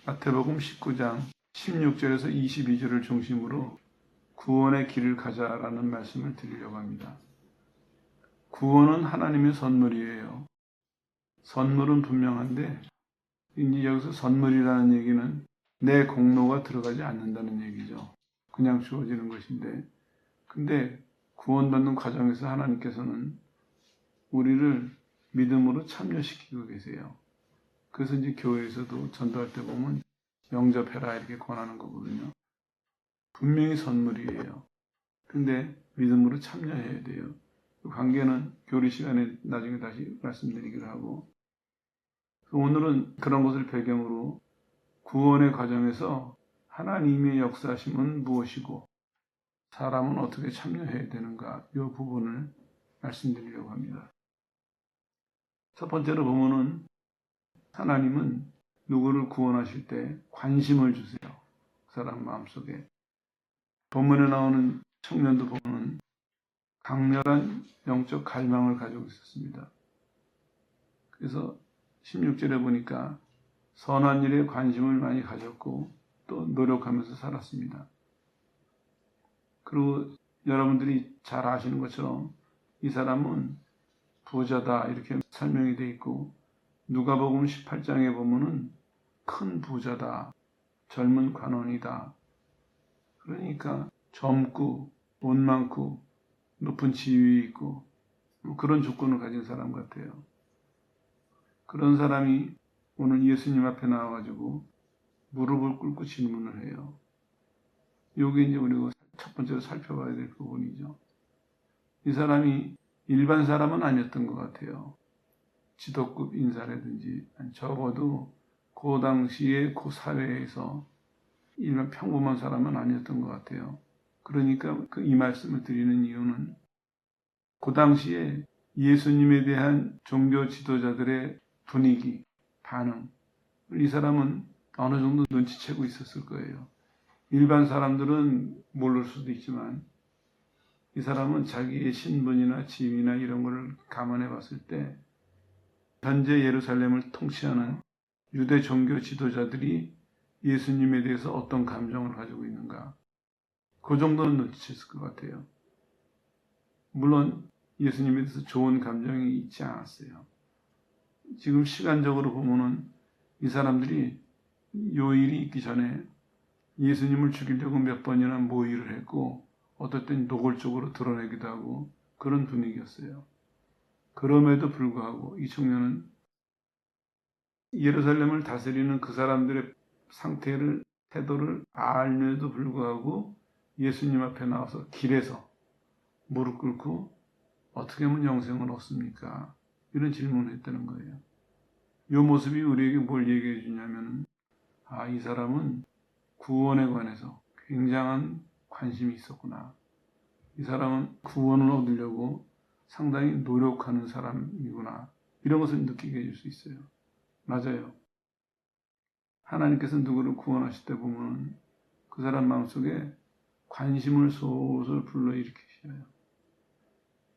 마태복음 19장 16절에서 22절을 중심으로 구원의 길을 가자라는 말씀을 드리려고 합니다. 구원은 하나님의 선물이에요. 선물은 분명한데 이제 여기서 선물이라는 얘기는 내 공로가 들어가지 않는다는 얘기죠. 그냥 주어지는 것인데, 근데 구원받는 과정에서 하나님께서는 우리를 믿음으로 참여시키고 계세요. 그래서 이제 교회에서도 전도할 때 보면 영접해라 이렇게 권하는 거거든요. 분명히 선물이에요. 근데 믿음으로 참여해야 돼요. 그 관계는 교리 시간에 나중에 다시 말씀드리기로 하고, 오늘은 그런 것을 배경으로 구원의 과정에서 하나님의 역사심은 무엇이고 사람은 어떻게 참여해야 되는가, 이 부분을 말씀드리려고 합니다. 첫 번째로 보면은 하나님은 누구를 구원하실 때 관심을 주세요. 그 사람 마음속에. 본문에 나오는 청년도 보면 강렬한 영적 갈망을 가지고 있었습니다. 그래서 16절에 보니까 선한 일에 관심을 많이 가졌고 또 노력하면서 살았습니다. 그리고 여러분들이 잘 아시는 것처럼 이 사람은 부자다 이렇게 설명이 되어 있고, 누가복음 18장에 보면은 큰 부자다, 젊은 관원이다. 그러니까 젊고 돈 많고 높은 지위 있고 그런 조건을 가진 사람 같아요. 그런 사람이 오늘 예수님 앞에 나와가지고 무릎을 꿇고 질문을 해요. 이게 이제 우리가 첫 번째로 살펴봐야 될 부분이죠. 이 사람이 일반 사람은 아니었던 것 같아요. 지도급 인사라든지 적어도 그 당시에 그 사회에서 일반 평범한 사람은 아니었던 것 같아요. 그러니까 이 말씀을 드리는 이유는 그 당시에 예수님에 대한 종교 지도자들의 분위기, 반응, 이 사람은 어느 정도 눈치채고 있었을 거예요. 일반 사람들은 모를 수도 있지만 이 사람은 자기의 신분이나 지위나 이런 것을 감안해 봤을 때 현재 예루살렘을 통치하는 유대 종교 지도자들이 예수님에 대해서 어떤 감정을 가지고 있는가, 그 정도는 눈치챘을 것 같아요. 물론 예수님에 대해서 좋은 감정이 있지 않았어요. 지금 시간적으로 보면은 이 사람들이 요 일이 있기 전에 예수님을 죽이려고 몇 번이나 모의를 했고 어떨 땐 노골적으로 드러내기도 하고 그런 분위기였어요. 그럼에도 불구하고 이 청년은 예루살렘을 다스리는 그 사람들의 상태를, 태도를 알면에도 불구하고 예수님 앞에 나와서 길에서 무릎 꿇고 어떻게 하면 영생을 얻습니까? 이런 질문을 했다는 거예요. 이 모습이 우리에게 뭘 얘기해 주냐면, 이 사람은 구원에 관해서 굉장한 관심이 있었구나. 이 사람은 구원을 얻으려고 상당히 노력하는 사람이구나. 이런 것을 느끼게 해줄 수 있어요. 맞아요. 하나님께서 누구를 구원하실 때 보면 그 사람 마음속에 관심을 솔솔 불러일으키셔요.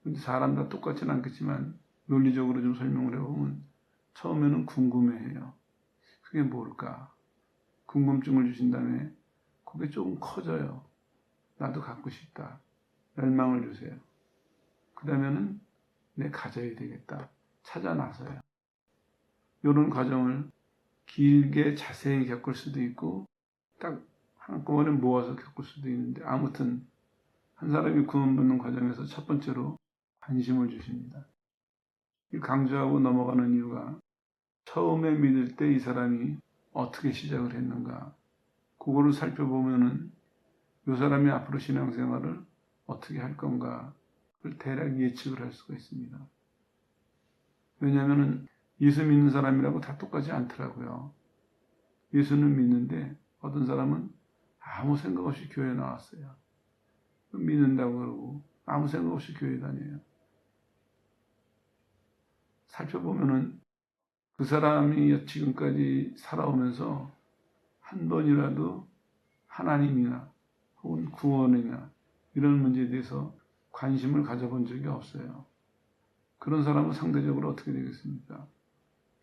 근데 사람 다 똑같지는 않겠지만 논리적으로 좀 설명을 해보면 처음에는 궁금해해요. 그게 뭘까? 궁금증을 주신 다음에 그게 조금 커져요. 나도 갖고 싶다. 열망을 주세요. 그 다음에는 내 가져야 되겠다. 찾아 나서요. 이런 과정을 길게 자세히 겪을 수도 있고 딱 한꺼번에 모아서 겪을 수도 있는데, 아무튼 한 사람이 구원받는 과정에서 첫 번째로 관심을 주십니다. 이 강조하고 넘어가는 이유가 처음에 믿을 때 이 사람이 어떻게 시작을 했는가, 그거를 살펴보면은 이 사람이 앞으로 신앙생활을 어떻게 할 건가를 대략 예측을 할 수가 있습니다. 왜냐하면 예수 믿는 사람이라고 다 똑같지 않더라고요. 예수는 믿는데 어떤 사람은 아무 생각 없이 교회에 나왔어요. 믿는다고 그러고 아무 생각 없이 교회 다녀요. 살펴보면은 그 사람이 지금까지 살아오면서 한 번이라도 하나님이나 혹은 구원이나 이런 문제에 대해서 관심을 가져본 적이 없어요. 그런 사람은 상대적으로 어떻게 되겠습니까?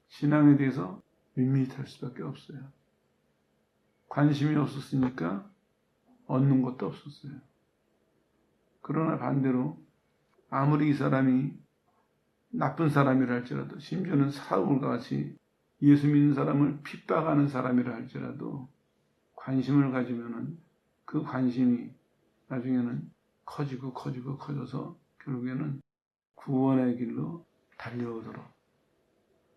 신앙에 대해서 밋밋할 수밖에 없어요. 관심이 없었으니까 얻는 것도 없었어요. 그러나 반대로 아무리 이 사람이 나쁜 사람이라 할지라도, 심지어는 사울과 같이 예수 믿는 사람을 핍박하는 사람이라 할지라도 관심을 가지면은 그 관심이 나중에는 커져서 결국에는 구원의 길로 달려오도록,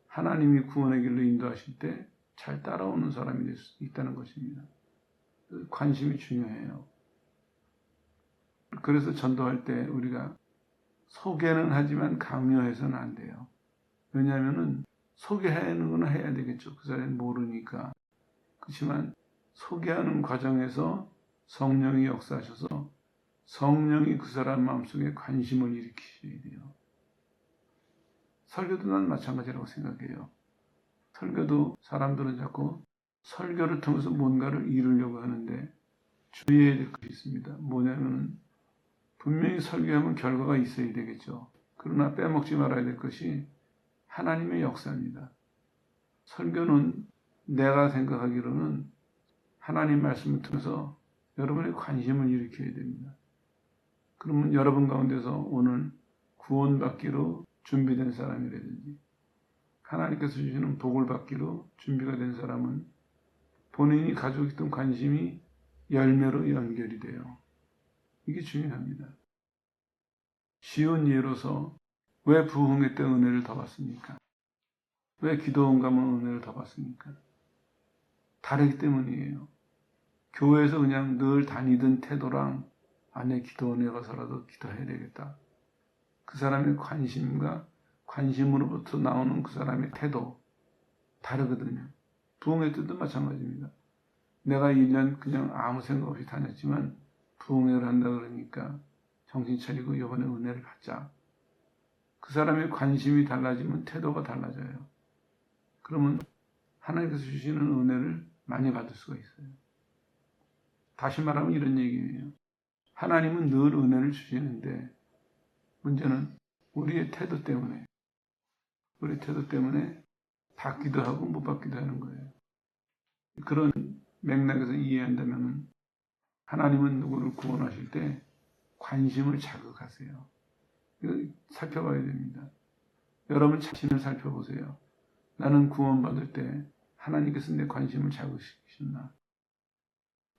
하나님이 구원의 길로 인도하실 때 잘 따라오는 사람이 될 수 있다는 것입니다. 관심이 중요해요. 그래서 전도할 때 우리가 소개는 하지만 강요해서는 안 돼요. 왜냐하면은 소개하는 건 해야 되겠죠. 그 사람이 모르니까. 그렇지만 소개하는 과정에서 성령이 역사하셔서 성령이 그 사람 마음속에 관심을 일으키셔야 돼요. 설교도 난 마찬가지라고 생각해요. 설교도 사람들은 자꾸 설교를 통해서 뭔가를 이루려고 하는데 주의해야 될 것이 있습니다. 뭐냐면 분명히 설교하면 결과가 있어야 되겠죠. 그러나 빼먹지 말아야 될 것이 하나님의 역사입니다. 설교는 내가 생각하기로는 하나님 말씀을 통해서 여러분의 관심을 일으켜야 됩니다. 그러면 여러분 가운데서 오늘 구원받기로 준비된 사람이라든지 하나님께서 주시는 복을 받기로 준비가 된 사람은 본인이 가지고 있던 관심이 열매로 연결이 돼요. 이게 중요합니다. 쉬운 예로서 왜 부흥회 때 은혜를 더 받습니까? 왜 기도원 가면 은혜를 더 받습니까? 다르기 때문이에요. 교회에서 그냥 늘 다니던 태도랑 안에 기도원에 가서라도 기도해야 되겠다. 그 사람의 관심으로부터 나오는 그 사람의 태도 다르거든요. 부흥회 때도 마찬가지입니다. 내가 1년 그냥 아무 생각 없이 다녔지만 부흥회를 한다 그러니까 정신 차리고 이번에 은혜를 받자. 그 사람의 관심이 달라지면 태도가 달라져요. 그러면 하나님께서 주시는 은혜를 많이 받을 수가 있어요. 다시 말하면 이런 얘기예요. 하나님은 늘 은혜를 주시는데 문제는 우리의 태도 때문에 받기도 하고 못 받기도 하는 거예요. 그런 맥락에서 이해한다면 하나님은 누구를 구원하실 때 관심을 자극하세요. 이거 살펴봐야 됩니다. 여러분 자신을 살펴보세요. 나는 구원받을 때 하나님께서 내 관심을 자극시키셨나?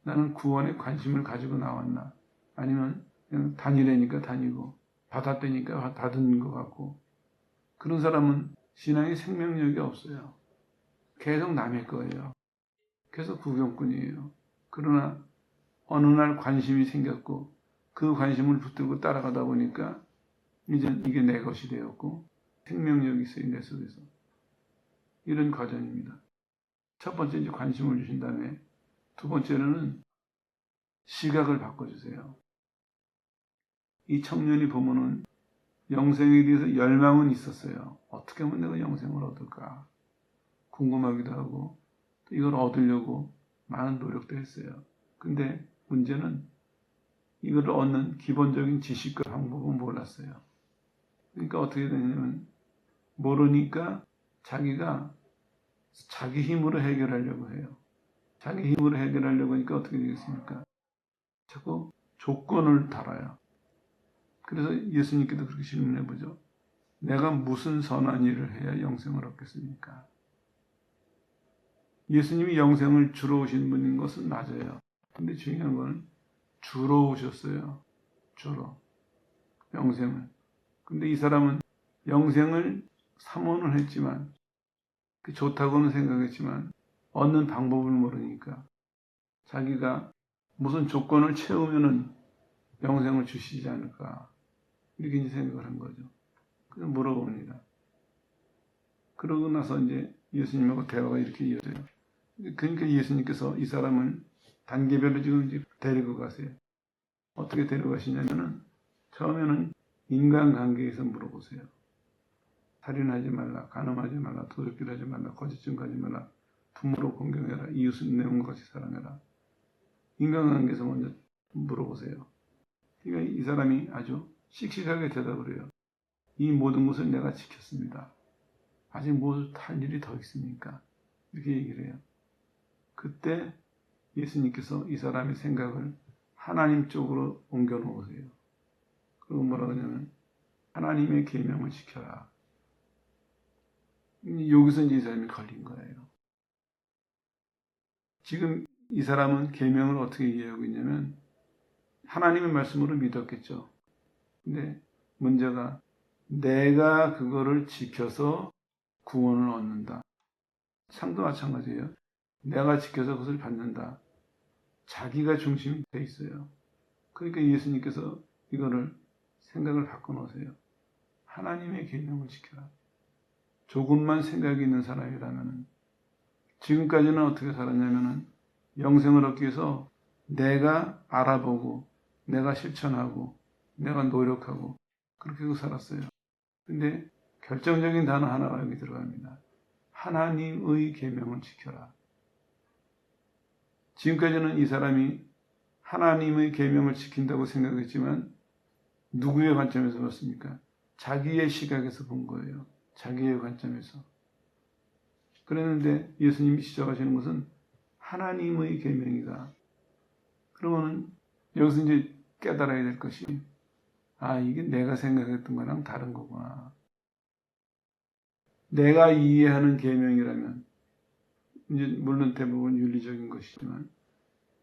나는 구원에 관심을 가지고 나왔나? 아니면 그냥 다니려니까 다니고 받았다니까 받은 것 같고, 그런 사람은 신앙의 생명력이 없어요. 계속 남의 거예요. 계속 구경꾼이에요. 그러나 어느 날 관심이 생겼고 그 관심을 붙들고 따라가다 보니까 이제 이게 내 것이 되었고 생명력이 있어요. 내 속에서. 이런 과정입니다. 첫 번째 이제 관심을 주신 다음에 두 번째로는 시각을 바꿔주세요. 이 청년이 보면은 영생에 대해서 열망은 있었어요. 어떻게 하면 내가 영생을 얻을까 궁금하기도 하고 또 이걸 얻으려고 많은 노력도 했어요. 근데 문제는 이걸 얻는 기본적인 지식과 방법은 몰랐어요. 그러니까 어떻게 되냐면 모르니까 자기가 자기 힘으로 해결하려고 해요. 자기 힘으로 해결하려고 하니까 어떻게 되겠습니까? 자꾸 조건을 달아요. 그래서 예수님께도 그렇게 질문해 보죠. 내가 무슨 선한 일을 해야 영생을 얻겠습니까? 예수님이 영생을 주러 오신 분인 것은 맞아요. 근데 중요한 건 주러 오셨어요. 주러. 영생을. 근데 이 사람은 영생을 사모는 했지만, 좋다고는 생각했지만, 얻는 방법을 모르니까, 자기가 무슨 조건을 채우면은 영생을 주시지 않을까. 이렇게 이제 생각을 한 거죠. 그냥 물어봅니다. 그러고 나서 이제 예수님하고 대화가 이렇게 이어져요. 그러니까 예수님께서 이 사람을 단계별로 지금 이제 데리고 가세요. 어떻게 데려가시냐면은 처음에는 인간관계에서 물어보세요. 살인하지 말라, 간음하지 말라, 도둑질하지 말라, 거짓 증거하지 말라, 부모로 공경해라, 이웃은 내용과 같이 사랑해라. 인간관계에서 먼저 물어보세요. 그러니까 이 사람이 아주 씩씩하게 대답을 해요. 이 모든 것을 내가 지켰습니다. 아직 뭐 할 일이 더 있습니까? 이렇게 얘기를 해요. 그때 예수님께서 이 사람의 생각을 하나님 쪽으로 옮겨 놓으세요. 그리고 뭐라 그러냐면 하나님의 계명을 지켜라. 여기서 이제 이 사람이 걸린 거예요. 지금 이 사람은 계명을 어떻게 이해하고 있냐면 하나님의 말씀으로 믿었겠죠. 근데 문제가 내가 그거를 지켜서 구원을 얻는다. 상도 마찬가지예요. 내가 지켜서 그것을 받는다. 자기가 중심이 돼 있어요. 그러니까 예수님께서 이거를 생각을 바꿔놓으세요. 하나님의 계명을 지켜라. 조금만 생각이 있는 사람이라면 지금까지는 어떻게 살았냐면은 영생을 얻기 위해서 내가 알아보고 내가 실천하고 내가 노력하고 그렇게 살았어요. 근데 결정적인 단어 하나가 여기 들어갑니다. 하나님의 계명을 지켜라. 지금까지는 이 사람이 하나님의 계명을 지킨다고 생각했지만 누구의 관점에서 봤습니까? 자기의 시각에서 본 거예요. 자기의 관점에서. 그랬는데 예수님이 지적하시는 것은 하나님의 계명이다. 그러면은 여기서 이제 깨달아야 될 것이 이게 내가 생각했던 거랑 다른 거구나. 내가 이해하는 계명이라면 이제 물론 대부분 윤리적인 것이지만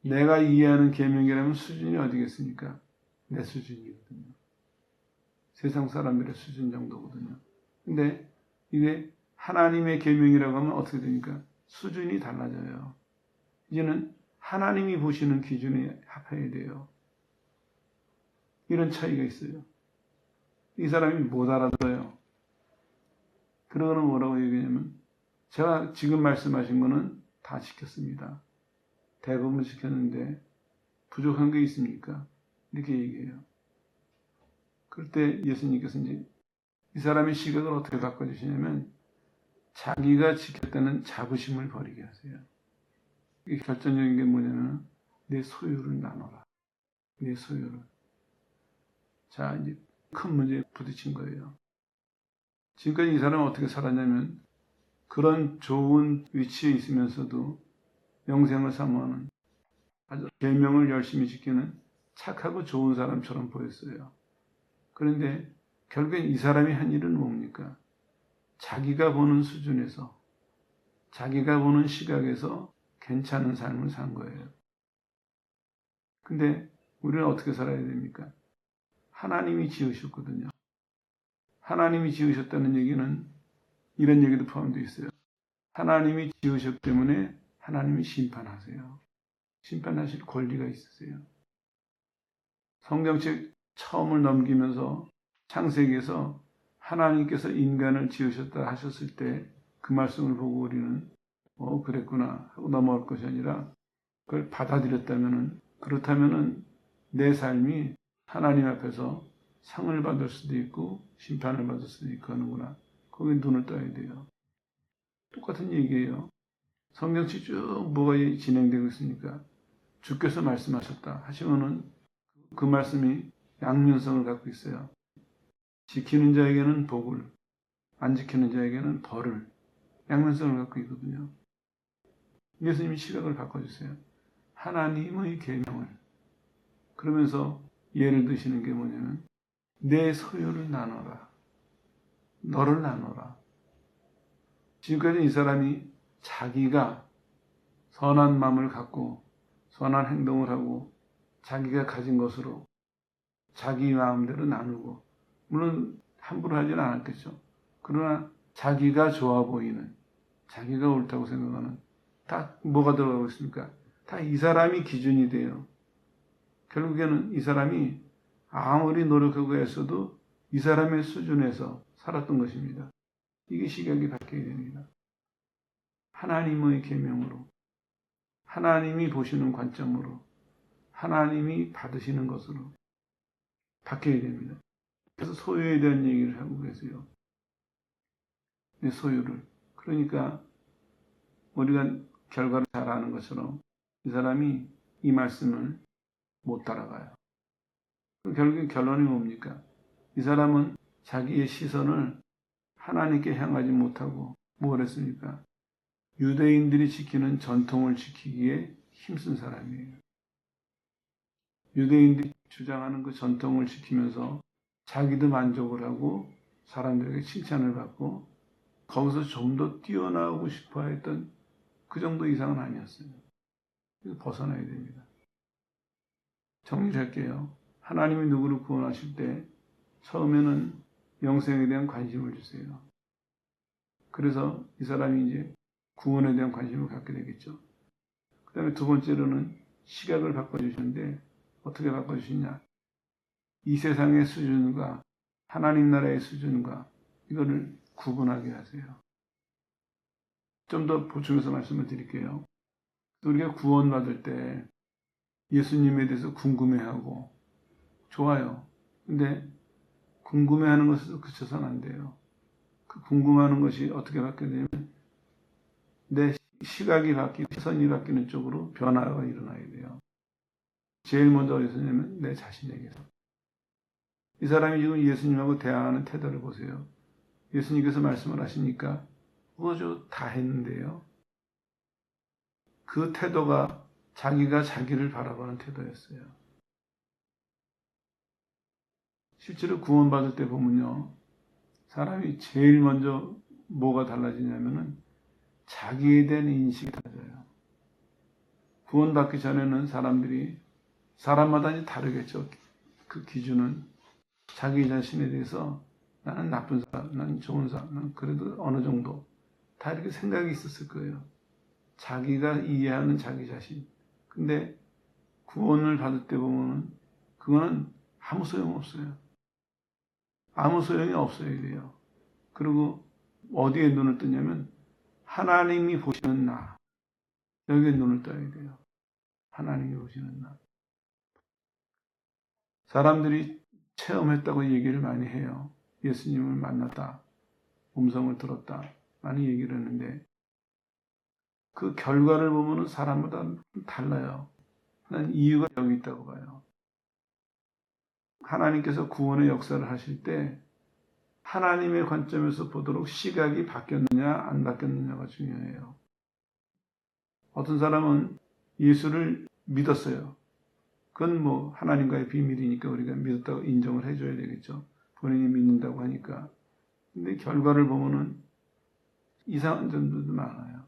내가 이해하는 계명이라면 수준이 어디겠습니까? 내 수준이거든요. 세상 사람들의 수준 정도거든요. 근데 이게 하나님의 계명이라고 하면 어떻게 됩니까? 수준이 달라져요. 이제는 하나님이 보시는 기준에 합해야 돼요. 이런 차이가 있어요. 이 사람이 못 알아들어요. 그러고는 뭐라고 얘기하냐면 제가 지금 말씀하신 거는 다 지켰습니다. 대부분 지켰는데 부족한 게 있습니까? 이렇게 얘기해요. 그럴 때 예수님께서 이제 이 사람의 시각을 어떻게 바꿔주시냐면 자기가 지켰다는 자부심을 버리게 하세요. 이게 결정적인 게 뭐냐면 내 소유를 나눠라. 내 소유를. 자, 이제 큰 문제에 부딪힌 거예요. 지금까지 이 사람은 어떻게 살았냐면 그런 좋은 위치에 있으면서도 영생을 사모하는 아주 계명을 열심히 지키는 착하고 좋은 사람처럼 보였어요. 그런데 결국엔 이 사람이 한 일은 뭡니까? 자기가 보는 수준에서 자기가 보는 시각에서 괜찮은 삶을 산 거예요. 근데 우리는 어떻게 살아야 됩니까? 하나님이 지으셨거든요. 하나님이 지으셨다는 얘기는 이런 얘기도 포함되어 있어요. 하나님이 지으셨기 때문에 하나님이 심판하세요. 심판하실 권리가 있으세요. 성경책 처음을 넘기면서 창세기에서 하나님께서 인간을 지으셨다 하셨을 때 그 말씀을 보고 우리는 그랬구나 하고 넘어갈 것이 아니라 그걸 받아들였다면은 그렇다면은 내 삶이 하나님 앞에서 상을 받을 수도 있고 심판을 받을 수도 있고 하는구나. 거기에 눈을 떠야 돼요. 똑같은 얘기예요. 성경책 쭉 뭐가 진행되고 있으니까 주께서 말씀하셨다 하시면은 그 말씀이 양면성을 갖고 있어요. 지키는 자에게는 복을, 안 지키는 자에게는 벌을 양면성을 갖고 있거든요. 예수님이 시각을 바꿔주세요. 하나님의 계명을 그러면서 예를 드시는 게 뭐냐면 내 소유를 나눠라. 너를 나눠라. 지금까지 이 사람이 자기가 선한 마음을 갖고 선한 행동을 하고 자기가 가진 것으로 자기 마음대로 나누고 물론 함부로 하지는 않았겠죠. 그러나 자기가 좋아 보이는 자기가 옳다고 생각하는 다 뭐가 들어가고 있습니까? 다 이 사람이 기준이 돼요. 결국에는 이 사람이 아무리 노력하고 했어도 이 사람의 수준에서 살았던 것입니다. 이게 시각이 바뀌어야 됩니다. 하나님의 계명으로 하나님이 보시는 관점으로 하나님이 받으시는 것으로 바뀌어야 됩니다. 그래서 소유에 대한 얘기를 하고 계세요. 내 소유를. 그러니까 우리가 결과를 잘 아는 것처럼 이 사람이 이 말씀을 못 따라가요. 결국 결론이 뭡니까? 이 사람은 자기의 시선을 하나님께 향하지 못하고 뭘 했습니까? 유대인들이 지키는 전통을 지키기에 힘쓴 사람이에요. 유대인들이 주장하는 그 전통을 지키면서 자기도 만족을 하고 사람들에게 칭찬을 받고 거기서 좀 더 뛰어나오고 싶어 했던 그 정도 이상은 아니었어요. 그래서 벗어나야 됩니다. 정리를 할게요. 하나님이 누구를 구원하실 때 처음에는 영생에 대한 관심을 주세요. 그래서 이 사람이 이제 구원에 대한 관심을 갖게 되겠죠. 그 다음에 두 번째로는 시각을 바꿔주시는데 어떻게 바꿔주시냐. 이 세상의 수준과 하나님 나라의 수준과 이거를 구분하게 하세요. 좀 더 보충해서 말씀을 드릴게요. 우리가 구원받을 때 예수님에 대해서 궁금해하고 좋아요. 근데 궁금해하는 것에서 그쳐서는 안 돼요. 그 궁금해하는 것이 어떻게 바뀌냐면 내 시각이 바뀌고 시선이 바뀌는 쪽으로 변화가 일어나야 돼요. 제일 먼저 어디서냐면 내 자신에게서. 이 사람이 지금 예수님하고 대항하는 태도를 보세요. 예수님께서 말씀을 하시니까 그거 다 했는데요. 그 태도가 자기가 자기를 바라보는 태도였어요. 실제로 구원받을 때 보면요. 사람이 제일 먼저 뭐가 달라지냐면은 자기에 대한 인식이 달라져요. 구원받기 전에는 사람마다 이제 다르겠죠. 그 기준은 자기 자신에 대해서 나는 나쁜 사람, 나는 좋은 사람, 나는 그래도 어느 정도 다 이렇게 생각이 있었을 거예요. 자기가 이해하는 자기 자신. 근데 구원을 받을 때 보면은 그거는 아무 소용 없어요. 아무 소용이 없어야 돼요. 그리고 어디에 눈을 뜨냐면 하나님이 보시는 나. 여기에 눈을 떠야 돼요. 하나님이 보시는 나. 사람들이 체험했다고 얘기를 많이 해요. 예수님을 만났다. 음성을 들었다. 많이 얘기를 했는데 그 결과를 보면 사람마다 달라요. 난 이유가 여기 있다고 봐요. 하나님께서 구원의 역사를 하실 때 하나님의 관점에서 보도록 시각이 바뀌었느냐 안 바뀌었느냐가 중요해요. 어떤 사람은 예수를 믿었어요. 그건 뭐 하나님과의 비밀이니까 우리가 믿었다고 인정을 해줘야 되겠죠. 본인이 믿는다고 하니까. 근데 결과를 보면은 이상한 점들도 많아요.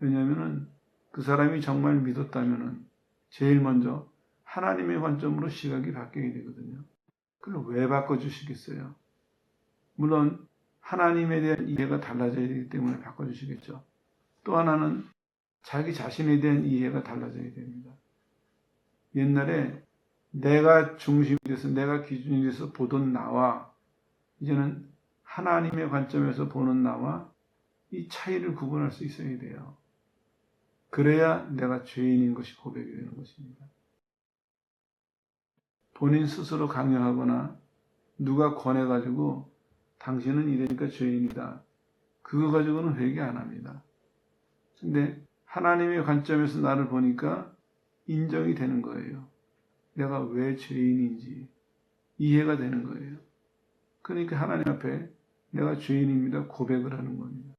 왜냐하면은 그 사람이 정말 믿었다면은 제일 먼저 하나님의 관점으로 시각이 바뀌게 되거든요. 그걸 왜 바꿔주시겠어요? 물론 하나님에 대한 이해가 달라져야 되기 때문에 바꿔주시겠죠. 또 하나는 자기 자신에 대한 이해가 달라져야 됩니다. 옛날에 내가 중심이 돼서 내가 기준이 돼서 보던 나와 이제는 하나님의 관점에서 보는 나와 이 차이를 구분할 수 있어야 돼요. 그래야 내가 죄인인 것이 고백이 되는 것입니다. 본인 스스로 강요하거나 누가 권해가지고 당신은 이러니까 죄인이다. 그거 가지고는 회개 안 합니다. 근데 하나님의 관점에서 나를 보니까 인정이 되는 거예요. 내가 왜 죄인인지 이해가 되는 거예요. 그러니까 하나님 앞에 내가 죄인입니다. 고백을 하는 겁니다.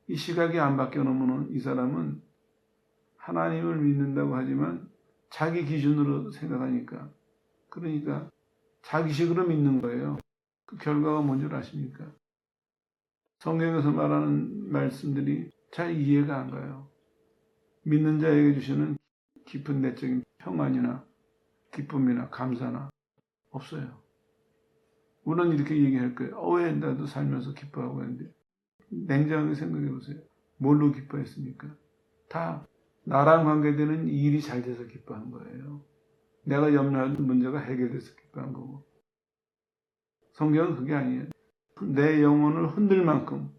이 시각이 안 바뀌어 놓으면 이 사람은 하나님을 믿는다고 하지만 자기 기준으로 생각하니까 그러니까 자기식으로 믿는 거예요. 그 결과가 뭔 줄 아십니까? 성경에서 말하는 말씀들이 잘 이해가 안 가요. 믿는 자에게 주시는 깊은 내적인 평안이나 기쁨이나 감사나 없어요. 물론 이렇게 얘기할 거예요. 왜 나도 살면서 기뻐하고 했는데 냉정하게 생각해 보세요. 뭘로 기뻐했습니까? 다 나랑 관계되는 일이 잘 돼서 기뻐한 거예요. 내가 염려하는 문제가 해결돼서 기뻐한 거고. 성경은 그게 아니에요. 내 영혼을 흔들 만큼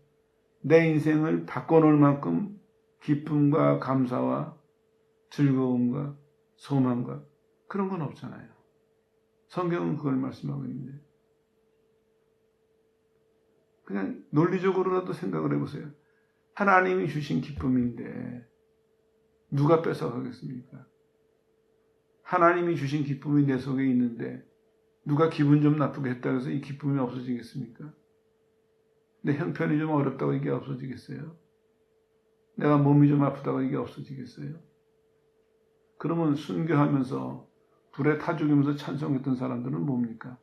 내 인생을 바꿔놓을 만큼 기쁨과 감사와 즐거움과 소망과 그런 건 없잖아요. 성경은 그걸 말씀하고 있는데 그냥 논리적으로라도 생각을 해보세요. 하나님이 주신 기쁨인데 누가 뺏어가겠습니까? 하나님이 주신 기쁨이 내 속에 있는데 누가 기분 좀 나쁘게 했다고 해서 이 기쁨이 없어지겠습니까? 내 형편이 좀 어렵다고 이게 없어지겠어요? 내가 몸이 좀 아프다고 이게 없어지겠어요? 그러면 순교하면서 불에 타 죽이면서 찬송했던 사람들은 뭡니까?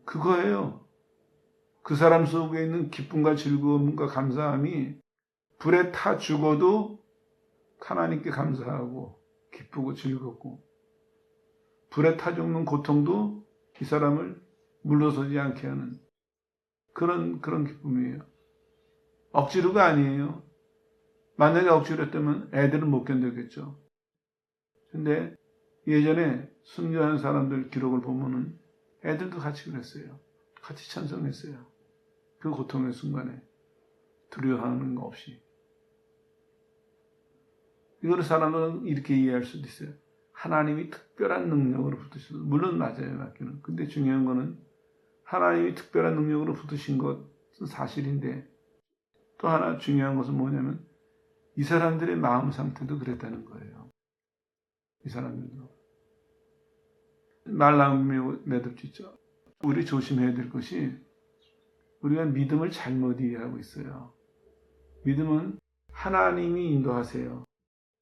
그거예요. 그 사람 속에 있는 기쁨과 즐거움과 감사함이 불에 타 죽어도 하나님께 감사하고 기쁘고 즐겁고, 불에 타 죽는 고통도 이 사람을 물러서지 않게 하는 그런 기쁨이에요. 억지로가 아니에요. 만약에 억지로 했다면 애들은 못 견디겠죠. 근데 예전에 순교한 사람들 기록을 보면은 애들도 같이 그랬어요. 같이 찬송했어요. 그 고통의 순간에 두려워하는 거 없이. 이거를 사람은 이렇게 이해할 수도 있어요. 하나님이 특별한 능력으로 붙으셔서, 물론 맞아요, 맞기는. 근데 중요한 거는 하나님이 특별한 능력으로 붙으신 것은 사실인데, 또 하나 중요한 것은 뭐냐면 이 사람들의 마음 상태도 그랬다는 거예요. 이 사람들도. 말 나오면 매듭짓죠. 우리 조심해야 될 것이, 우리가 믿음을 잘못 이해하고 있어요. 믿음은 하나님이 인도하세요.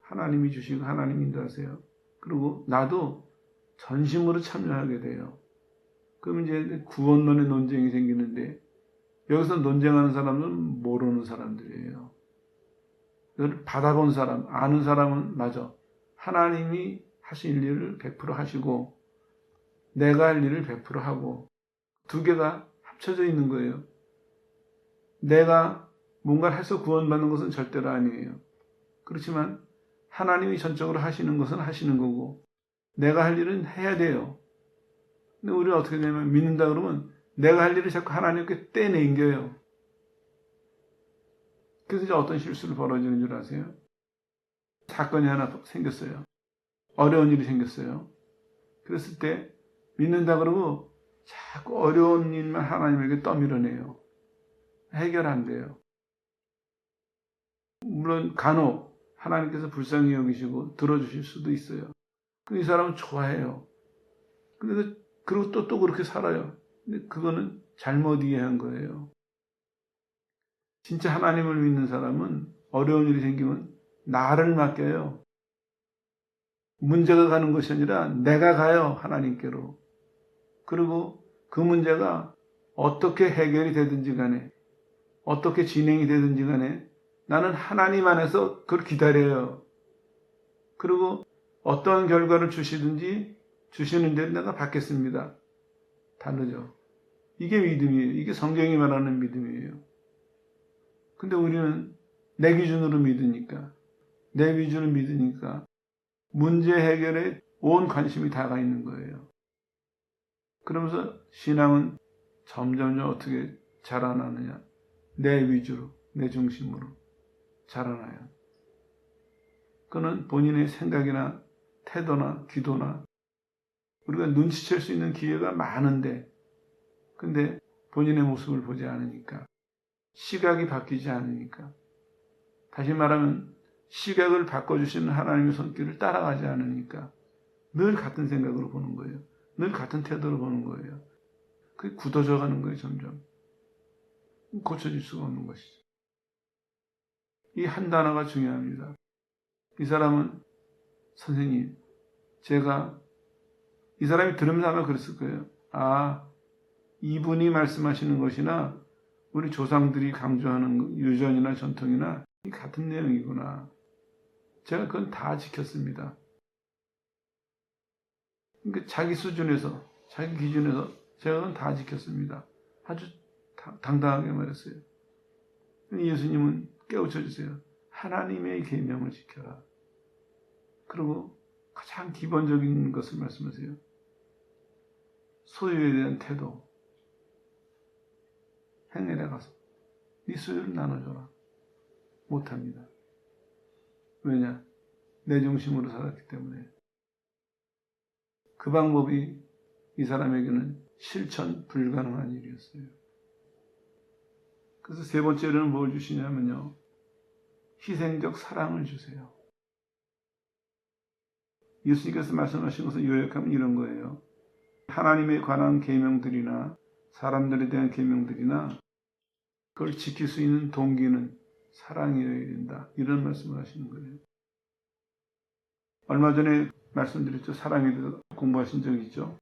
하나님이 주시고 하나님이 인도하세요. 그리고 나도 전심으로 참여하게 돼요. 그럼 이제 구원론의 논쟁이 생기는데, 여기서 논쟁하는 사람은 모르는 사람들이에요. 이걸 받아본 사람, 아는 사람은 맞아. 하나님이 하실 일을 100% 하시고 내가 할 일을 100% 하고, 두 개가 합쳐져 있는 거예요. 내가 뭔가를 해서 구원받는 것은 절대로 아니에요. 그렇지만 하나님이 전적으로 하시는 것은 하시는 거고, 내가 할 일은 해야 돼요. 근데 우리는 어떻게 되냐면, 믿는다 그러면 내가 할 일을 자꾸 하나님께 떼내겨요. 그래서 이제 어떤 실수를 벌어지는 줄 아세요? 사건이 하나 생겼어요. 어려운 일이 생겼어요. 그랬을 때 믿는다 그러고 자꾸 어려운 일만 하나님에게 떠밀어내요. 해결 안 돼요. 물론 간혹 하나님께서 불쌍히 여기시고 들어주실 수도 있어요. 이 사람은 좋아해요. 그리고 또 그렇게 살아요. 근데 그거는 잘못 이해한 거예요. 진짜 하나님을 믿는 사람은 어려운 일이 생기면 나를 맡겨요. 문제가 가는 것이 아니라 내가 가요, 하나님께로. 그리고 그 문제가 어떻게 해결이 되든지 간에, 어떻게 진행이 되든지 간에 나는 하나님 안에서 그걸 기다려요. 그리고 어떤 결과를 주시든지 주시는 대로 내가 받겠습니다. 다르죠. 이게 믿음이에요. 이게 성경이 말하는 믿음이에요. 근데 우리는 내 기준으로 믿으니까, 내 위주로 믿으니까 문제 해결에 온 관심이 다 가 있는 거예요. 그러면서 신앙은 점점 어떻게 자라나느냐. 내 위주로, 내 중심으로 자라나요. 그는 본인의 생각이나 태도나 기도나 우리가 눈치챌 수 있는 기회가 많은데, 근데 본인의 모습을 보지 않으니까, 시각이 바뀌지 않으니까, 다시 말하면 시각을 바꿔주시는 하나님의 손길을 따라가지 않으니까 늘 같은 생각으로 보는 거예요. 늘 같은 태도로 보는 거예요. 그게 굳어져 가는 거예요, 점점. 고쳐질 수가 없는 것이죠. 이 한 단어가 중요합니다. 이 사람은, 선생님, 제가, 이 사람이 들으면서 아마 그랬을 거예요. 아, 이분이 말씀하시는 것이나 우리 조상들이 강조하는 유전이나 전통이나 같은 내용이구나. 제가 그건 다 지켰습니다. 그러니까 자기 수준에서, 자기 기준에서 제가 그건 다 지켰습니다. 아주 당당하게 말했어요. 예수님은 깨우쳐 주세요. 하나님의 계명을 지켜라. 그리고 가장 기본적인 것을 말씀하세요. 소유에 대한 태도. 행렬에 가서 네 소유를 나눠줘라. 못합니다. 왜냐? 내 중심으로 살았기 때문에. 그 방법이 이 사람에게는 실천 불가능한 일이었어요. 그래서 세 번째로는 뭘 주시냐면요. 희생적 사랑을 주세요. 예수님께서 말씀하신 것을 요약하면 이런 거예요. 하나님에 관한 계명들이나 사람들에 대한 계명들이나 그걸 지킬 수 있는 동기는 사랑이어야 된다. 이런 말씀을 하시는 거예요. 얼마 전에 말씀드렸죠. 사랑에 대해서 공부하신 적 있죠.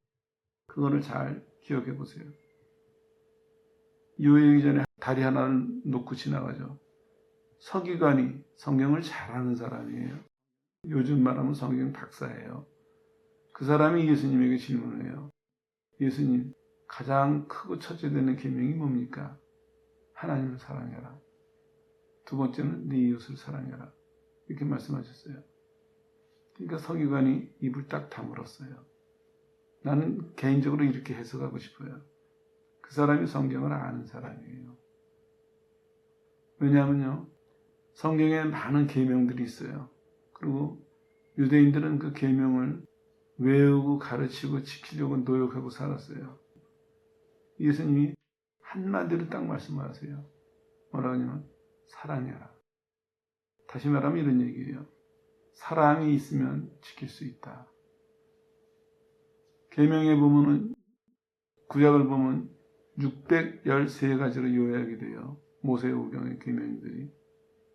그거를 잘 기억해 보세요. 요일기 전에 다리 하나를 놓고 지나가죠. 서기관이 성경을 잘하는 사람이에요. 요즘 말하면 성경 박사예요. 그 사람이 예수님에게 질문을 해요. 예수님, 가장 크고 첫째 되는 계명이 뭡니까? 하나님을 사랑해라. 두 번째는 네 이웃을 사랑해라. 이렇게 말씀하셨어요. 그러니까 서기관이 입을 딱 다물었어요. 나는 개인적으로 이렇게 해석하고 싶어요. 그 사람이 성경을 아는 사람이에요. 왜냐하면요, 성경에 많은 계명들이 있어요. 그리고 유대인들은 그 계명을 외우고 가르치고 지키려고 노력하고 살았어요. 예수님이 한마디로 딱 말씀하세요. 뭐라고 하냐면 사랑해라. 다시 말하면 이런 얘기예요. 사랑이 있으면 지킬 수 있다. 계명에 보면은 구약을 보면 613가지로 요약이 돼요. 모세오경의 계명들이.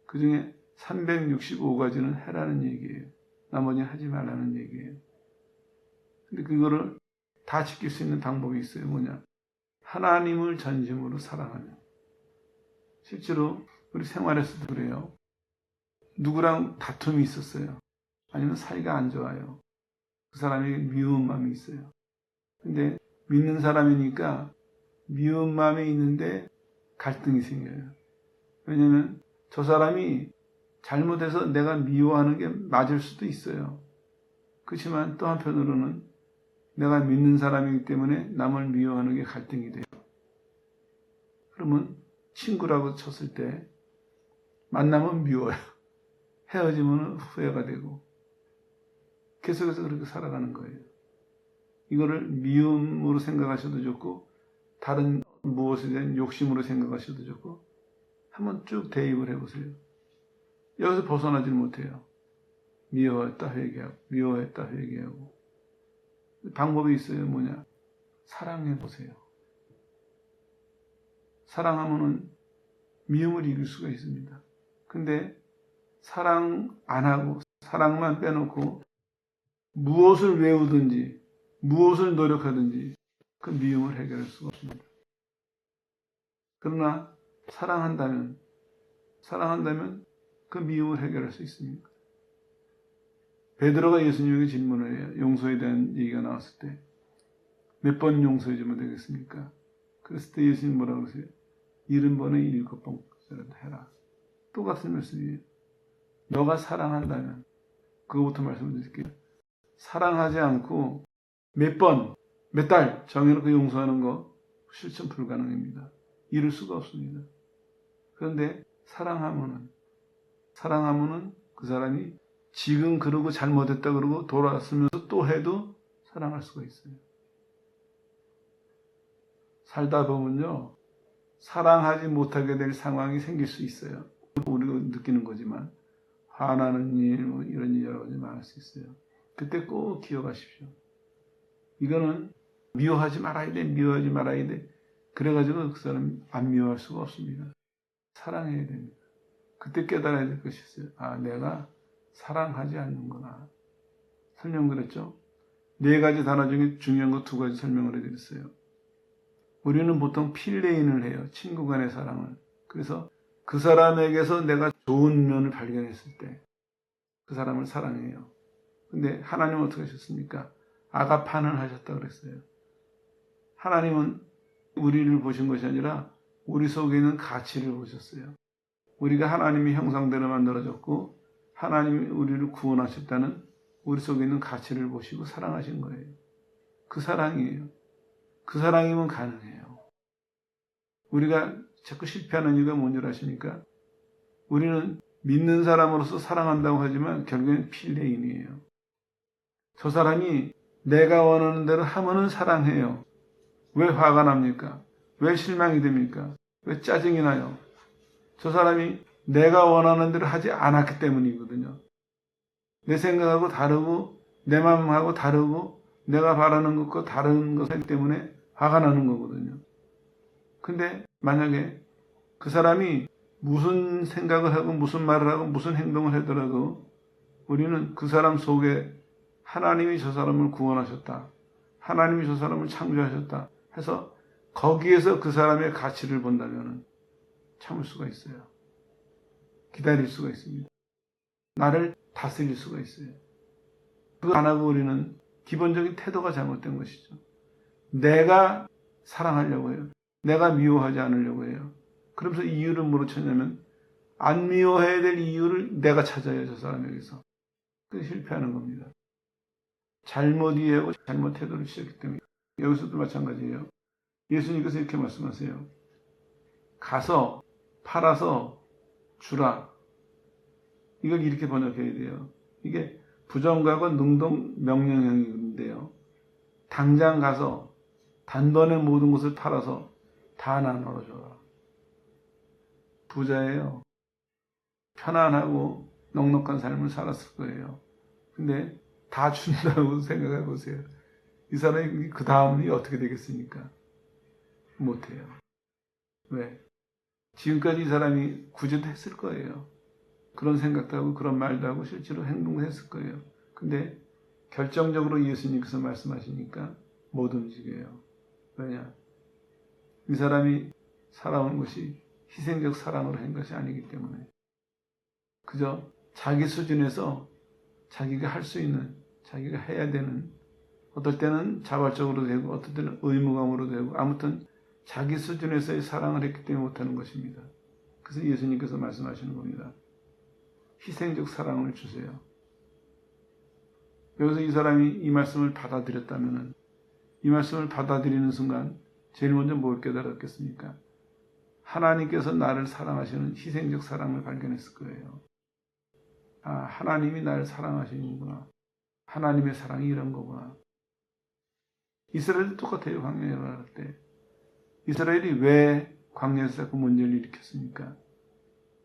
그 중에 365가지는 해라는 얘기예요. 나머지는 하지 말라는 얘기예요. 근데 그거를 다 지킬 수 있는 방법이 있어요. 뭐냐? 하나님을 전심으로 사랑하면. 실제로 우리 생활에서도 그래요. 누구랑 다툼이 있었어요. 아니면 사이가 안 좋아요. 그 사람에게 미운 마음이 있어요. 근데 믿는 사람이니까 미운 마음이 있는데 갈등이 생겨요. 왜냐면 저 사람이 잘못해서 내가 미워하는 게 맞을 수도 있어요. 그렇지만 또 한편으로는 내가 믿는 사람이기 때문에 남을 미워하는 게 갈등이 돼요. 그러면 친구라고 쳤을 때 만나면 미워요. 헤어지면 후회가 되고 계속해서 그렇게 살아가는 거예요. 이거를 미움으로 생각하셔도 좋고 다른 무엇에 대한 욕심으로 생각하셔도 좋고 한번 쭉 대입을 해보세요. 여기서 벗어나질 못해요. 미워했다 회개하고 미워했다 회개하고. 방법이 있어요. 뭐냐? 사랑해보세요. 사랑하면은 미움을 이길 수가 있습니다. 근데 사랑 안 하고 사랑만 빼놓고 무엇을 외우든지 무엇을 노력하든지 그 미움을 해결할 수가 없습니다. 그러나 사랑한다면 그 미움을 해결할 수 있습니다. 베드로가 예수님에게 질문을 해요. 용서에 대한 얘기가 나왔을 때 몇 번 용서해주면 되겠습니까? 그랬을 때 예수님 뭐라고 그러세요? 70번에 7번까지 해라. 똑같은 말씀이에요. 너가 사랑한다면 그거부터 말씀드릴게요. 사랑하지 않고 몇 번, 몇 달 정해놓고 용서하는 거 실천 불가능합니다. 이룰 수가 없습니다. 그런데 사랑하면은 그 사람이 지금 그러고 잘못했다 그러고 돌아왔으면서 또 해도 사랑할 수가 있어요. 살다 보면요, 사랑하지 못하게 될 상황이 생길 수 있어요. 우리가 느끼는 거지만 화나는 일, 뭐 이런 일 여러 가지 많을 수 있어요. 그때 꼭 기억하십시오. 이거는 미워하지 말아야 돼. 그래가지고 그 사람 안 미워할 수가 없습니다. 사랑해야 됩니다. 그때 깨달아야 될 것이 있어요. 아, 내가 사랑하지 않는구나. 설명드렸죠? 4가지 단어 중에 중요한 거 2가지 설명을 해드렸어요. 우리는 보통 필레인을 해요. 친구 간의 사랑을. 그래서 그 사람에게서 내가 좋은 면을 발견했을 때 그 사람을 사랑해요. 근데 하나님은 어떻게 하셨습니까? 아가판을 하셨다고 그랬어요. 하나님은 우리를 보신 것이 아니라 우리 속에 있는 가치를 보셨어요. 우리가 하나님의 형상대로 만들어졌고 하나님이 우리를 구원하셨다는 우리 속에 있는 가치를 보시고 사랑하신 거예요. 그 사랑이에요. 그 사랑이면 가능해요. 우리가 자꾸 실패하는 이유가 뭔 줄 아십니까? 우리는 믿는 사람으로서 사랑한다고 하지만 결국엔 필레인이에요. 저 사람이 내가 원하는 대로 하면은 사랑해요. 왜 화가 납니까? 왜 실망이 됩니까? 왜 짜증이 나요? 저 사람이 내가 원하는 대로 하지 않았기 때문이거든요. 내 생각하고 다르고 내 마음하고 다르고 내가 바라는 것과 다른 것 때문에 화가 나는 거거든요. 근데 만약에 그 사람이 무슨 생각을 하고 무슨 말을 하고 무슨 행동을 하더라도 우리는 그 사람 속에 하나님이 저 사람을 구원하셨다. 하나님이 저 사람을 창조하셨다. 해서 거기에서 그 사람의 가치를 본다면 참을 수가 있어요. 기다릴 수가 있습니다. 나를 다스릴 수가 있어요. 그거 안 하고 우리는 기본적인 태도가 잘못된 것이죠. 내가 사랑하려고 해요. 내가 미워하지 않으려고 해요. 그러면서 이유를 뭐로 찾냐면 안 미워해야 될 이유를 내가 찾아야 저 사람에게서. 그게 실패하는 겁니다. 잘못 이해하고 잘못 태도를 취했기 때문에 여기서도 마찬가지예요. 예수님께서 이렇게 말씀하세요. 가서 팔아서 주라. 이걸 이렇게 번역해야 돼요. 이게 부정각어 능동 명령형인데요. 당장 가서 단번에 모든 것을 팔아서 다 나눠줘라. 부자예요. 편안하고 넉넉한 삶을 살았을 거예요. 근데 다 준다고 생각해 보세요. 이 사람이 그 다음이 어떻게 되겠습니까? 못해요. 왜? 지금까지 이 사람이 구제도 했을 거예요. 그런 생각도 하고 그런 말도 하고 실제로 행동도 했을 거예요. 근데 결정적으로 예수님께서 말씀하시니까 못 움직여요. 왜냐? 이 사람이 살아온 것이 희생적 사랑으로 한 것이 아니기 때문에 그저 자기 수준에서 자기가 할 수 있는, 자기가 해야 되는, 어떨 때는 자발적으로 되고 어떨 때는 의무감으로 되고 아무튼 자기 수준에서의 사랑을 했기 때문에 못하는 것입니다. 그래서 예수님께서 말씀하시는 겁니다. 희생적 사랑을 주세요. 여기서 이 사람이 이 말씀을 받아들였다면 이 말씀을 받아들이는 순간 제일 먼저 뭘 깨달았겠습니까? 하나님께서 나를 사랑하시는 희생적 사랑을 발견했을 거예요. 아, 하나님이 나를 사랑하시는구나. 하나님의 사랑이 이런 거구나. 이스라엘도 똑같아요. 광야에 나갈 때. 이스라엘이 왜 광야에서 그 문제를 일으켰습니까?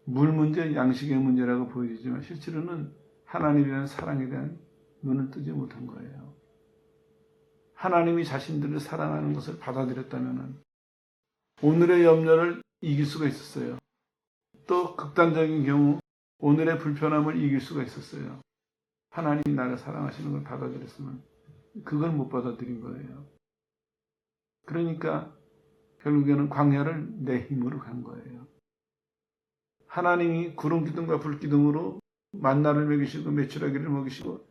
물 문제, 양식의 문제라고 보여지지만 실제로는 하나님에 대한 사랑에 대한 눈을 뜨지 못한 거예요. 하나님이 자신들을 사랑하는 것을 받아들였다면 오늘의 염려를 이길 수가 있었어요. 또 극단적인 경우 오늘의 불편함을 이길 수가 있었어요. 하나님이 나를 사랑하시는 걸 받아들였으면 그걸 못 받아들인 거예요. 그러니까 결국에는 광야를 내 힘으로 간 거예요. 하나님이 구름 기둥과 불 기둥으로 만나를 먹이시고 메추라기를 먹이시고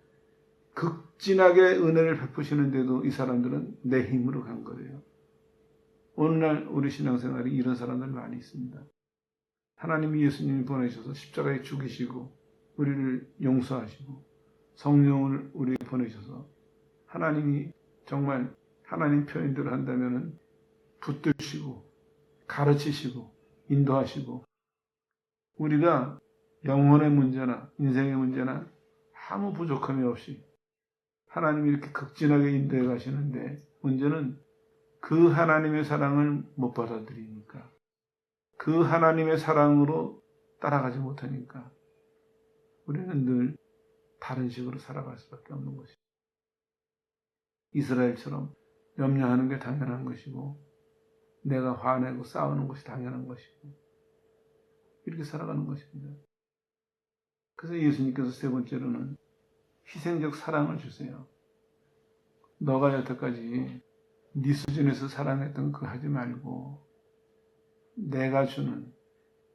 극진하게 은혜를 베푸시는데도 이 사람들은 내 힘으로 간 거예요. 오늘날 우리 신앙생활에 이런 사람들 많이 있습니다. 하나님이 예수님이 보내셔서 십자가에 죽이시고 우리를 용서하시고 성령을 우리에게 보내셔서 하나님이 정말 하나님 표현대로 한다면 붙드시고 가르치시고 인도하시고 우리가 영혼의 문제나 인생의 문제나 아무 부족함이 없이 하나님이 이렇게 극진하게 인도해 가시는데 문제는 그 하나님의 사랑을 못 받아들이니까 그 하나님의 사랑으로 따라가지 못하니까 우리는 늘 다른 식으로 살아갈 수밖에 없는 것이죠. 이스라엘처럼 염려하는 게 당연한 것이고 내가 화내고 싸우는 것이 당연한 것이고 이렇게 살아가는 것입니다. 그래서 예수님께서 세 번째로는 희생적 사랑을 주세요. 너가 여태까지 네 수준에서 사랑했던 그 하지 말고 내가 주는,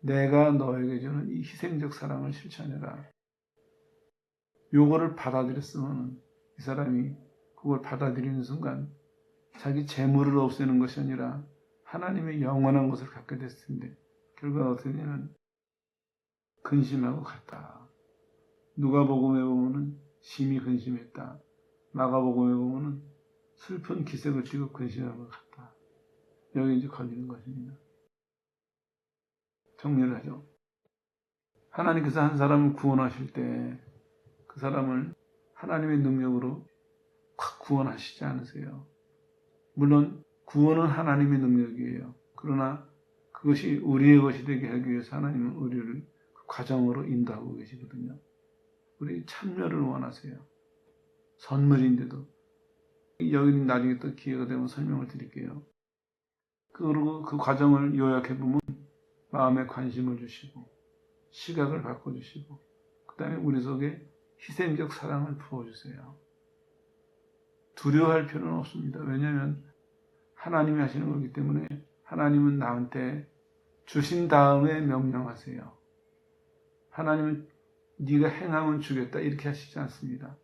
내가 너에게 주는 이 희생적 사랑을 실천해라. 요거를 받아들였으면 이 사람이 그걸 받아들이는 순간 자기 재물을 없애는 것이 아니라 하나님의 영원한 것을 갖게 됐을 텐데 결과가 어떻게 되냐면 근심하고 갔다. 누가복음에 보면은 심히 근심했다. 마가복음에 보면은 슬픈 기색을 띠고 근심하고 갔다. 여기 이제 걸리는 것입니다. 정리를 하죠. 하나님께서 한 사람을 구원하실 때 그 사람을 하나님의 능력으로 확 구원하시지 않으세요. 물론 구원은 하나님의 능력이에요. 그러나 그것이 우리의 것이 되게 하기 위해서 하나님은 우리를 그 과정으로 인도하고 계시거든요. 우리 참여를 원하세요. 선물인데도 여기는 나중에 또 기회가 되면 설명을 드릴게요. 그리고 그 과정을 요약해보면 마음에 관심을 주시고 시각을 바꿔주시고 그 다음에 우리 속에 희생적 사랑을 부어주세요. 두려워할 필요는 없습니다. 왜냐하면 하나님이 하시는 거기 때문에 하나님은 나한테 주신 다음에 명령하세요. 하나님은 네가 행하면 주겠다 이렇게 하시지 않습니다.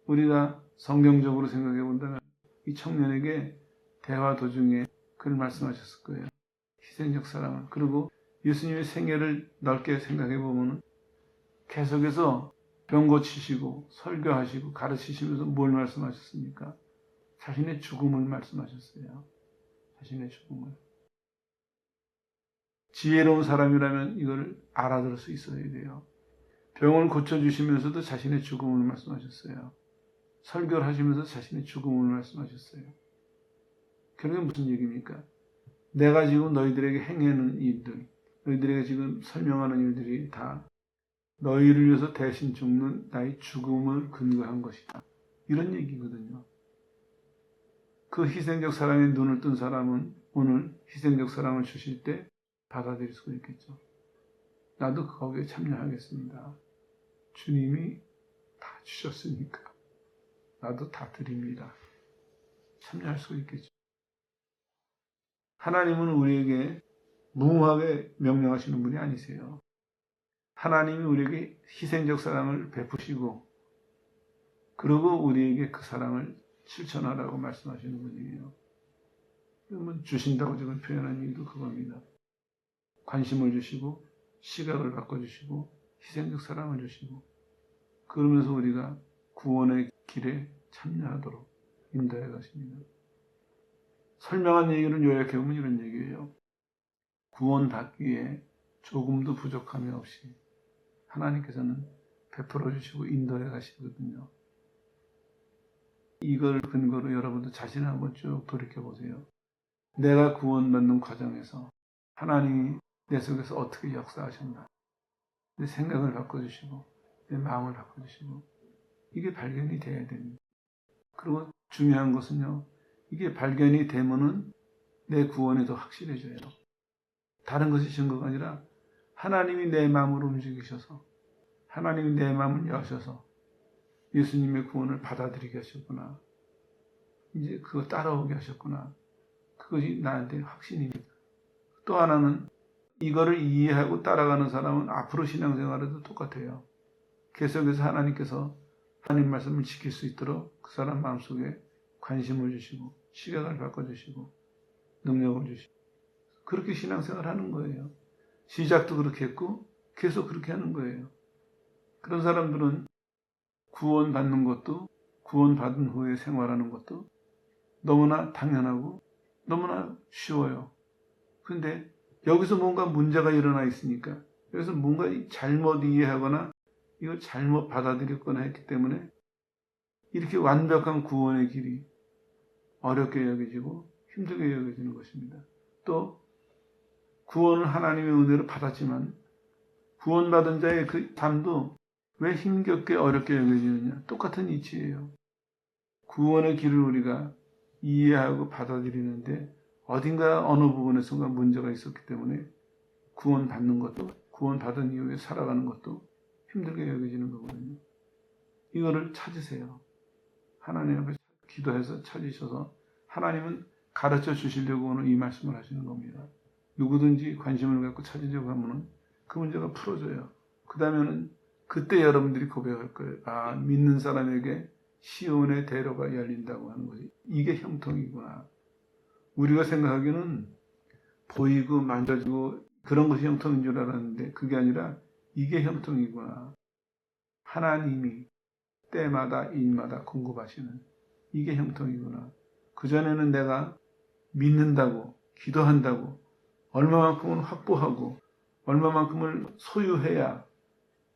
우리가 성경적으로 생각해 본다면 이 청년에게 대화 도중에 그를 말씀하셨을 거예요. 희생적 사랑을. 그리고 예수님의 생애를 넓게 생각해 보면 계속해서 병 고치시고 설교하시고 가르치시면서 뭘 말씀하셨습니까? 자신의 죽음을 말씀하셨어요. 자신의 죽음을. 지혜로운 사람이라면 이걸 알아들을 수 있어야 돼요. 병을 고쳐주시면서도 자신의 죽음을 말씀하셨어요. 설교를 하시면서 자신의 죽음을 말씀하셨어요. 결국엔 무슨 얘기입니까? 내가 지금 너희들에게 행하는 일들, 너희들에게 지금 설명하는 일들이 다 너희를 위해서 대신 죽는 나의 죽음을 근거한 것이다. 이런 얘기거든요. 그 희생적 사랑에 눈을 뜬 사람은 오늘 희생적 사랑을 주실 때 받아들일 수가 있겠죠. 나도 거기에 참여하겠습니다. 주님이 다 주셨으니까 나도 다 드립니다. 참여할 수 있겠죠. 하나님은 우리에게 무모하게 명령하시는 분이 아니세요. 하나님이 우리에게 희생적 사랑을 베푸시고 그리고 우리에게 그 사랑을 실천하라고 말씀하시는 분이에요. 그러면 주신다고 지금 표현한 이유도 그겁니다. 관심을 주시고 시각을 바꿔주시고 희생적 사랑을 주시고 그러면서 우리가 구원의 길에 참여하도록 인도해 가십니다. 설명한 얘기를 요약해 보면 이런 얘기예요. 구원받기에 조금도 부족함이 없이 하나님께서는 베풀어 주시고 인도해 가시거든요. 이걸 근거로 여러분도 자신을 한번 쭉 돌이켜 보세요. 내가 구원받는 과정에서 하나님이 내 속에서 어떻게 역사하셨나. 내 생각을 바꿔주시고 내 마음을 바꿔주시고 이게 발견이 돼야 됩니다. 그리고 중요한 것은요. 이게 발견이 되면은 내 구원이 더 확실해져요. 다른 것이 증거가 아니라 하나님이 내 마음을 움직이셔서 하나님이 내 마음을 여셔서 예수님의 구원을 받아들이게 하셨구나. 이제 그거 따라오게 하셨구나. 그것이 나한테 확신입니다. 또 하나는 이거를 이해하고 따라가는 사람은 앞으로 신앙생활에도 똑같아요. 계속해서 하나님께서 하나님 말씀을 지킬 수 있도록 그 사람 마음속에 관심을 주시고 시각을 바꿔주시고 능력을 주시고 그렇게 신앙생활 하는 거예요. 시작도 그렇게 했고 계속 그렇게 하는 거예요. 그런 사람들은 구원받는 것도 구원받은 후에 생활하는 것도 너무나 당연하고 너무나 쉬워요. 그런데 여기서 뭔가 문제가 일어나 있으니까 여기서 뭔가 잘못 이해하거나 이걸 잘못 받아들였거나 했기 때문에 이렇게 완벽한 구원의 길이 어렵게 여겨지고 힘들게 여겨지는 것입니다. 또 구원을 하나님의 은혜로 받았지만 구원받은 자의 그 삶도 왜 힘겹게 어렵게 여겨지느냐? 똑같은 이치예요. 구원의 길을 우리가 이해하고 받아들이는데 어딘가 어느 부분에선가 문제가 있었기 때문에 구원받는 것도 구원받은 이후에 살아가는 것도 힘들게 여겨지는 거거든요. 이거를 찾으세요. 하나님 앞에 기도해서 찾으셔서 하나님은 가르쳐 주시려고 오늘 이 말씀을 하시는 겁니다. 누구든지 관심을 갖고 찾으려고 하면 그 문제가 풀어져요. 그 다음에는 그때 여러분들이 고백할 거예요. 아, 믿는 사람에게 시온의 대로가 열린다고 하는 것이 이게 형통이구나. 우리가 생각하기는 보이고 만져지고 그런 것이 형통인 줄 알았는데 그게 아니라 이게 형통이구나. 하나님이 때마다 일마다 공급하시는 이게 형통이구나. 그전에는 내가 믿는다고 기도한다고 얼마만큼은 확보하고 얼마만큼을 소유해야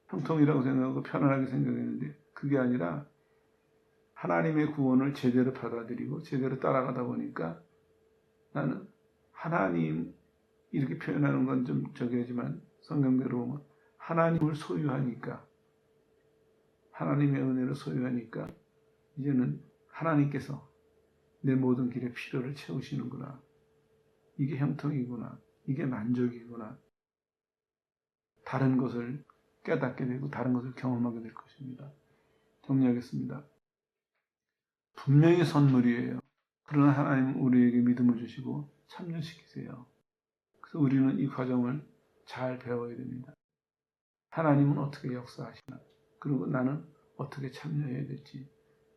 형통이라고 생각하고 편안하게 생각했는데 그게 아니라 하나님의 구원을 제대로 받아들이고 제대로 따라가다 보니까 나는 하나님 이렇게 표현하는 건 좀 저기 하지만 성경대로 보면 하나님을 소유하니까 하나님의 은혜를 소유하니까 이제는 하나님께서 내 모든 길의 필요를 채우시는구나. 이게 형통이구나. 이게 만족이구나. 다른 것을 깨닫게 되고 다른 것을 경험하게 될 것입니다. 정리하겠습니다. 분명히 선물이에요. 그러나 하나님은 우리에게 믿음을 주시고 참여시키세요. 그래서 우리는 이 과정을 잘 배워야 됩니다. 하나님은 어떻게 역사하시나? 그리고 나는 어떻게 참여해야 될지.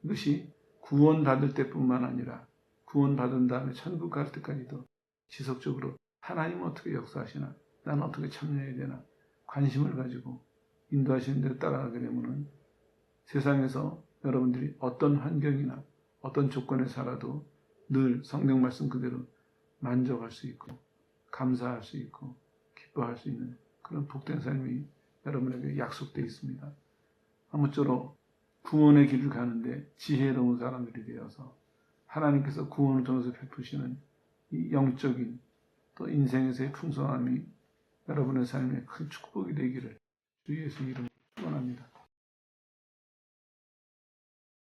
이것이 구원받을 때뿐만 아니라 구원받은 다음에 천국 갈 때까지도 지속적으로 하나님은 어떻게 역사하시나? 나는 어떻게 참여해야 되나? 관심을 가지고 인도하시는 대로 따라가게 되면 세상에서 여러분들이 어떤 환경이나 어떤 조건에 살아도 늘 성경 말씀 그대로 만족할 수 있고 감사할 수 있고 기뻐할 수 있는 그런 복된 삶이 여러분에게 약속되어 있습니다. 아무쪼록 구원의 길을 가는데 지혜로운 사람들이 되어서 하나님께서 구원을 통해서 베푸시는 이 영적인 또 인생에서의 풍성함이 여러분의 삶에 큰 축복이 되기를 주 예수 이름으로